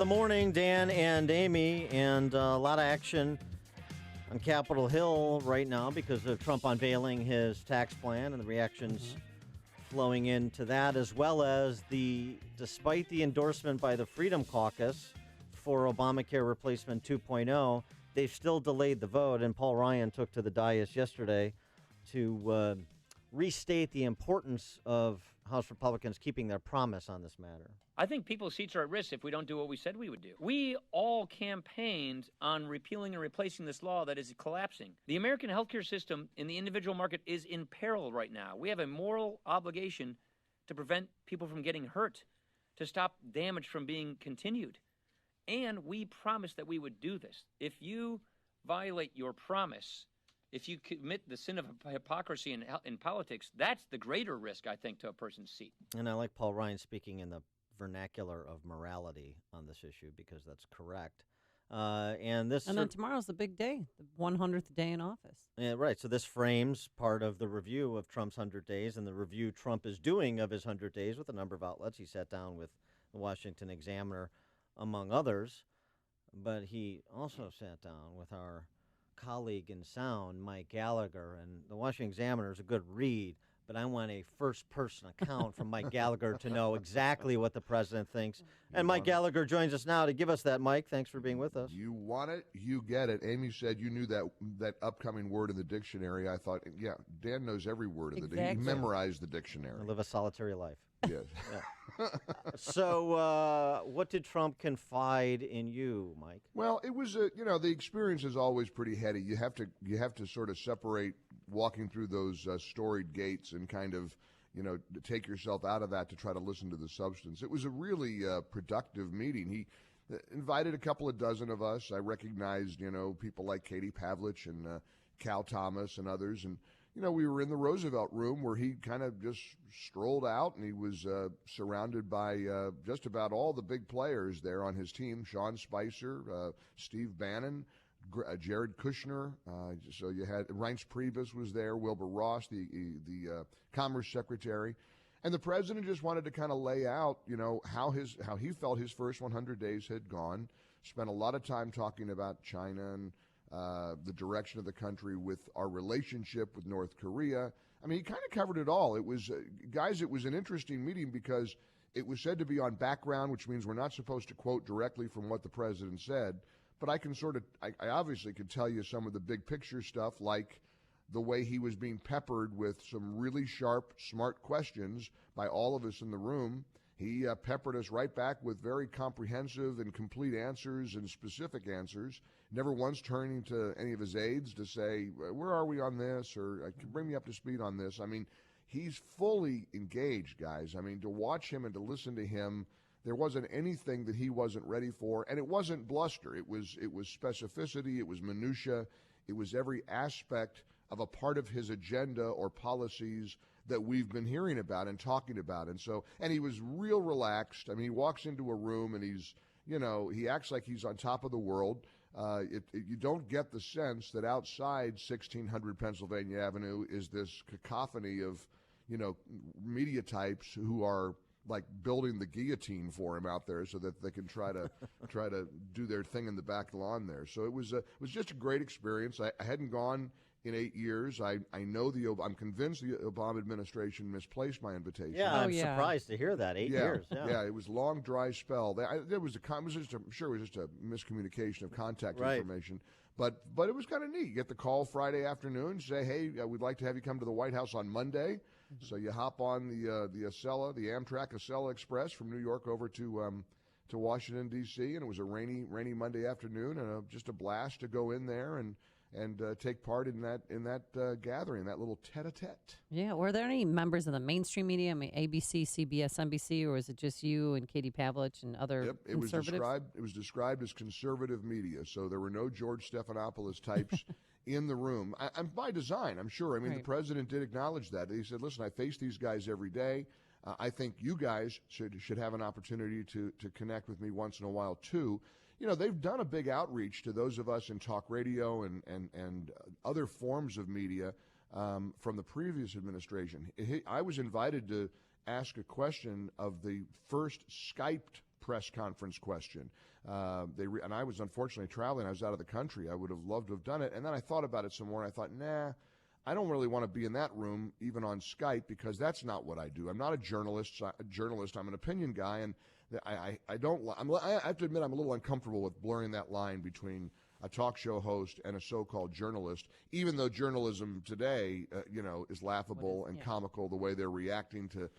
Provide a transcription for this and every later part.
The morning, Dan and Amy, and a lot of action on Capitol Hill right now because of Trump unveiling his tax plan and the reactions flowing into that, as well as despite the endorsement by the Freedom Caucus for Obamacare Replacement 2.0, they've still delayed the vote, and Paul Ryan took to the dais yesterday to restate the importance of House Republicans keeping their promise on this matter. I think people's seats are at risk if we don't do what we said we would do. We all campaigned on repealing and replacing this law that is collapsing. The American healthcare system in the individual market is in peril right now. We have a moral obligation to prevent people from getting hurt, to stop damage from being continued. And we promised that we would do this. If you violate your promise, if you commit the sin of hypocrisy in politics, that's the greater risk, I think, to a person's seat. And I like Paul Ryan speaking in the vernacular of morality on this issue because that's correct. And then tomorrow's the big day, the 100th day in office. Yeah, right. So this frames part of the review of Trump's 100 days and the review Trump is doing of his 100 days with a number of outlets. He sat down with the Washington Examiner, among others, but he also sat down with our colleague in sound, Mike Gallagher, and the Washington Examiner is a good read, but I want a first-person account from Mike Gallagher to know exactly what the president thinks. And Mike Gallagher joins us now to give us that. Mike, thanks for being with us. You want it, you get it. Amy said you knew that upcoming word in the dictionary. I thought, yeah, Dan knows every word in the dictionary. He memorized the dictionary. I live a solitary life. Yes. So what did Trump confide in you, Mike? Well, it was the experience is always pretty heady. You have to sort of separate walking through those storied gates and kind of take yourself out of that to try to listen to the substance. It was a really productive meeting. He invited a couple of dozen of us. I recognized people like Katie Pavlich and Cal Thomas and others, and we were in the Roosevelt room where he kind of just strolled out, and he was surrounded by just about all the big players there on his team: Sean Spicer, Steve Bannon, Jared Kushner. So you had Reince Priebus was there, Wilbur Ross, the Commerce Secretary. And the president just wanted to kind of lay out, how he felt his first 100 days had gone. Spent a lot of time talking about China and the direction of the country with our relationship with North Korea. I mean, he kind of covered it all. It was, guys, it was an interesting meeting because it was said to be on background, which means we're not supposed to quote directly from what the president said. But I can I obviously could tell you some of the big picture stuff, like the way he was being peppered with some really sharp, smart questions by all of us in the room. He peppered us right back with very comprehensive and complete answers and specific answers, never once turning to any of his aides to say, where are we on this, or bring me up to speed on this. I mean, he's fully engaged, guys. I mean, to watch him and to listen to him, there wasn't anything that he wasn't ready for, and it wasn't bluster. It was specificity, it was minutia, it was every aspect of a part of his agenda or policies that we've been hearing about and talking about. And he was real relaxed. I mean, he walks into a room and he's, he acts like he's on top of the world. You don't get the sense that outside 1600 Pennsylvania Avenue is this cacophony of, media types who are like building the guillotine for him out there so that they can try to do their thing in the back lawn there. So it was just a great experience. I hadn't gone in 8 years. I'm convinced the Obama administration misplaced my invitation. Yeah, I'm surprised to hear that. 8 years. Yeah, it was a long, dry spell. I'm sure it was just a miscommunication of contact information. But it was kind of neat. You get the call Friday afternoon, say, hey, we'd like to have you come to the White House on Monday. Mm-hmm. So you hop on the Amtrak Acela Express from New York over to Washington, D.C., and it was a rainy Monday afternoon, and just a blast to go in there and take part in that gathering, that little tete-a-tete. Yeah. Were there any members of the mainstream media? I mean, ABC, CBS, NBC, or was it just you and Katie Pavlich and other conservatives? It was described as conservative media, so there were no George Stephanopoulos types in the room. And by design, I'm sure. I mean, The president did acknowledge that. He said, listen, I face these guys every day. I think you guys should have an opportunity to connect with me once in a while, too. They've done a big outreach to those of us in talk radio and other forms of media from the previous administration. I was invited to ask a question of the first Skyped press conference question. And I was unfortunately traveling. I was out of the country. I would have loved to have done it. And then I thought about it some more, and I thought, nah, I don't really want to be in that room, even on Skype, because that's not what I do. I'm not a journalist. I'm an opinion guy, and I have to admit I'm a little uncomfortable with blurring that line between a talk show host and a so-called journalist, even though journalism today, is laughable and comical the way they're reacting to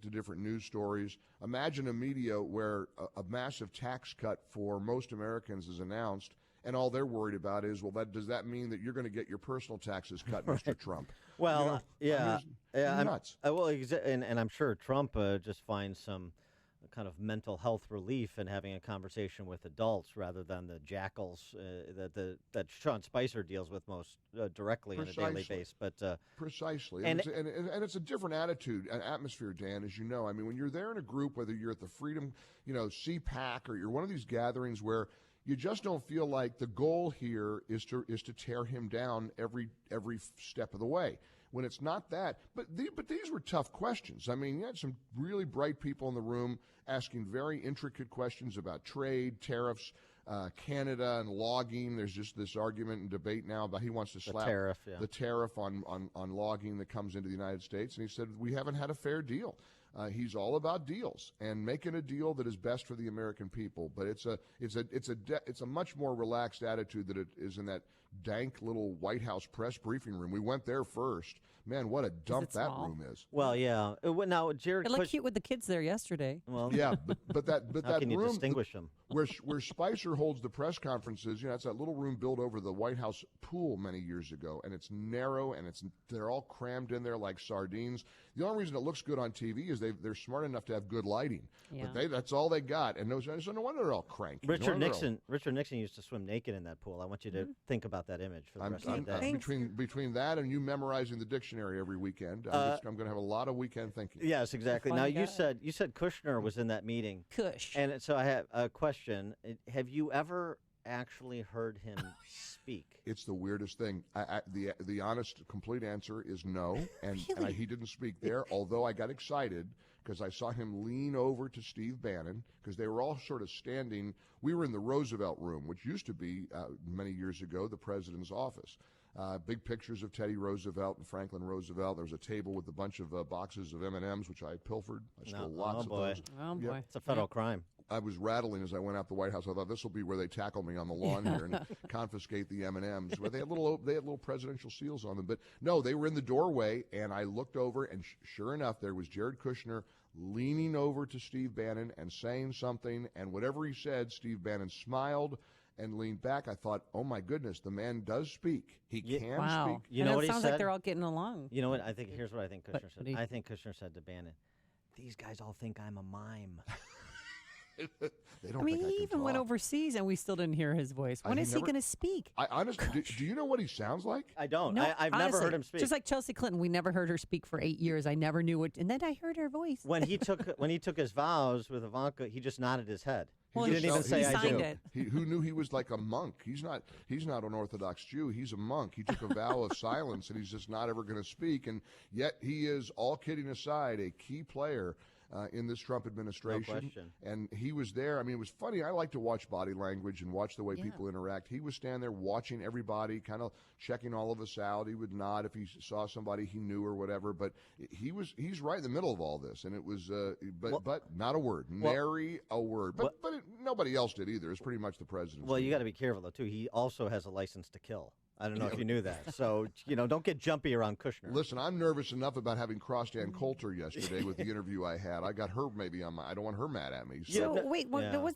different news stories. Imagine a media where a massive tax cut for most Americans is announced, and all they're worried about is, does that mean that you're going to get your personal taxes cut, Mr. Trump? Well, nuts. And I'm sure Trump just finds some kind of mental health relief in having a conversation with adults rather than the jackals that Sean Spicer deals with most directly on a daily basis. But precisely, and it's a different attitude, an atmosphere, Dan, as you know. I mean, when you're there in a group, whether you're at the Freedom, CPAC, or you're one of these gatherings where you just don't feel like the goal here is to tear him down every step of the way. When it's not that, but these were tough questions. I mean, you had some really bright people in the room asking very intricate questions about trade, tariffs, Canada, and logging. There's just this argument and debate now about he wants to slap the tariff on logging that comes into the United States. And he said, we haven't had a fair deal. He's all about deals and making a deal that is best for the American people. But it's a much more relaxed attitude that it is in that dank little White House press briefing room. We went there first. Man, what a dump that room is. Well, yeah. Now, Jared, it looked cute with the kids there yesterday. Well, yeah, but that how can you room, distinguish them? Where Spicer holds the press conferences, it's that little room built over the White House pool many years ago, and it's narrow and they're all crammed in there like sardines. The only reason it looks good on TV is they're smart enough to have good lighting, but that's all they got, and so no wonder they're all cranky. Richard Nixon used to swim naked in that pool. I want you to think about that image for the rest of the day. Between that and you memorizing the dictionary every weekend, I'm going to have a lot of weekend thinking. Yes, exactly. Now you said Kushner was in that meeting. Kush. And so I have a question. Have you ever actually heard him speak? It's the weirdest thing. The honest, complete answer is no, and he didn't speak there, although I got excited because I saw him lean over to Steve Bannon because they were all sort of standing. We were in the Roosevelt room, which used to be, many years ago, the president's office. Big pictures of Teddy Roosevelt and Franklin Roosevelt. There was a table with a bunch of boxes of M&Ms, which I pilfered. I stole lots of those. Oh, boy. It's a federal crime. I was rattling as I went out the White House. I thought this will be where they tackle me on the lawn here and confiscate the M&Ms. But they had little presidential seals on them. But no, they were in the doorway, and I looked over, and sure enough, there was Jared Kushner leaning over to Steve Bannon and saying something. And whatever he said, Steve Bannon smiled and leaned back. I thought, oh my goodness, the man does speak. He can speak. You know what he said? Sounds like they're all getting along. You know what? Here's what I think Kushner said. I think Kushner said to Bannon, "These guys all think I'm a mime." He even went overseas, and we still didn't hear his voice. When is he going to speak? I honestly, do you know what he sounds like? I don't. No, I've never heard him speak. Just like Chelsea Clinton, we never heard her speak for 8 years. I never knew it, and then I heard her voice. When he took his vows with Ivanka, he just nodded his head. Well, he didn't even say I do. It. Who knew he was like a monk? He's not an Orthodox Jew. He's a monk. He took a vow of silence, and he's just not ever going to speak. And yet he is, all kidding aside, a key player in this Trump administration. No question. And he was there. I mean, it was funny. I like to watch body language and watch the way people interact. He was standing there watching everybody, kind of checking all of us out. He would nod if he saw somebody he knew or whatever. But he's right in the middle of all this. And it was, but not a word, nary a word. But nobody else did either. It's pretty much the president. Well, you got to be careful though too. He also has a license to kill. I don't know if you knew that. So, don't get jumpy around Kushner. Listen, I'm nervous enough about having crossed Ann Coulter yesterday with the interview I had. I got her maybe on I don't want her mad at me. So wait,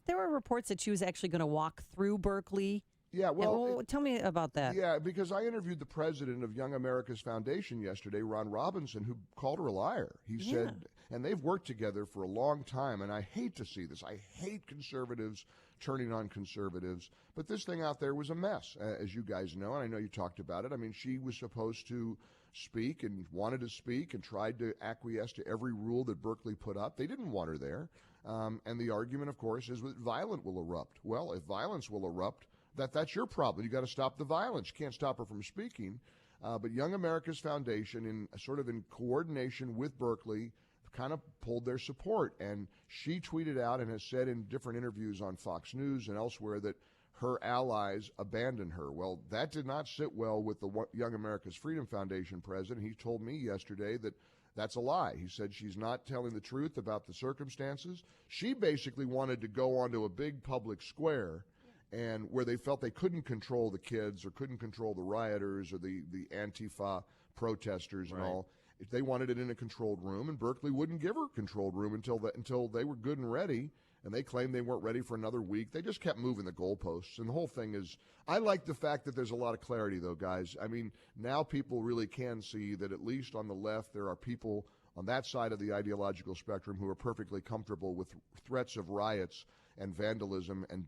there were reports that she was actually going to walk through Berkeley. Yeah, well, tell me about that. Yeah, because I interviewed the president of Young America's Foundation yesterday, Ron Robinson, who called her a liar. He said, and they've worked together for a long time, and I hate to see this. I hate conservatives turning on conservatives. But this thing out there was a mess, as you guys know, and I know you talked about it. I mean, she was supposed to speak and wanted to speak and tried to acquiesce to every rule that Berkeley put up. They didn't want her there. And the argument, of course, is that violence will erupt. Well, if violence will erupt, that's your problem. You got to stop the violence. You can't stop her from speaking. But Young America's Foundation, in coordination with Berkeley, kind of pulled their support. And she tweeted out and has said in different interviews on Fox News and elsewhere that her allies abandoned her. Well, that did not sit well with the Young America's Freedom Foundation president. He told me yesterday that that's a lie. He said she's not telling the truth about the circumstances. She basically wanted to go onto a big public square and where they felt they couldn't control the kids or couldn't control the rioters or the Antifa protesters and all. If they wanted it in a controlled room, and Berkeley wouldn't give her a controlled room until they were good and ready, and they claimed they weren't ready for another week. They just kept moving the goalposts, and the whole thing is, I like the fact that there's a lot of clarity, though, guys. I mean, now people really can see that at least on the left, there are people on that side of the ideological spectrum who are perfectly comfortable with threats of riots and vandalism and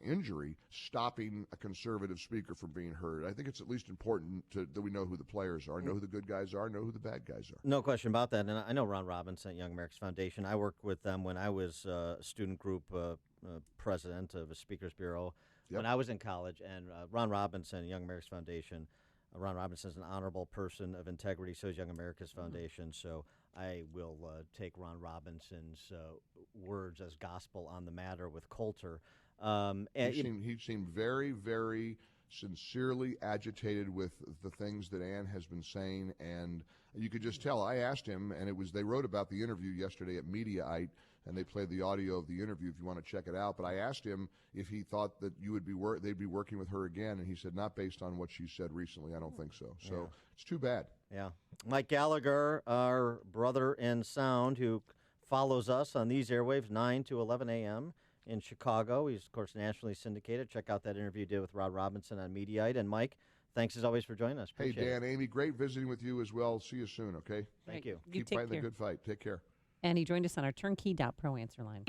injury stopping a conservative speaker from being heard. I think it's at least important that we know who the players are, know who the good guys are, know who the bad guys are. No question about that. And I know Ron Robinson at Young America's Foundation. I worked with them when I was a student group president of a speakers bureau when I was in college. And Ron Robinson, Young America's Foundation, Ron Robinson is an honorable person of integrity, so is Young America's Foundation. So I will take Ron Robinson's words as gospel on the matter with Coulter. He seemed very, very sincerely agitated with the things that Ann has been saying, and you could just tell. I asked him, and they wrote about the interview yesterday at Mediaite, and they played the audio of the interview if you want to check it out. But I asked him if he thought that they'd be working with her again, and he said not based on what she said recently. I don't think so. So it's too bad. Yeah. Mike Gallagher, our brother in sound, who follows us on these airwaves 9 to 11 a.m. in Chicago. He's, of course, nationally syndicated. Check out that interview he did with Rod Robinson on Mediaite. And Mike, thanks as always for joining us. Appreciate Hey, Dan, it. Amy, great visiting with you as well. See you soon, okay? Thank you. Keep fighting the good fight. Take care. And he joined us on our turnkey.pro answer line.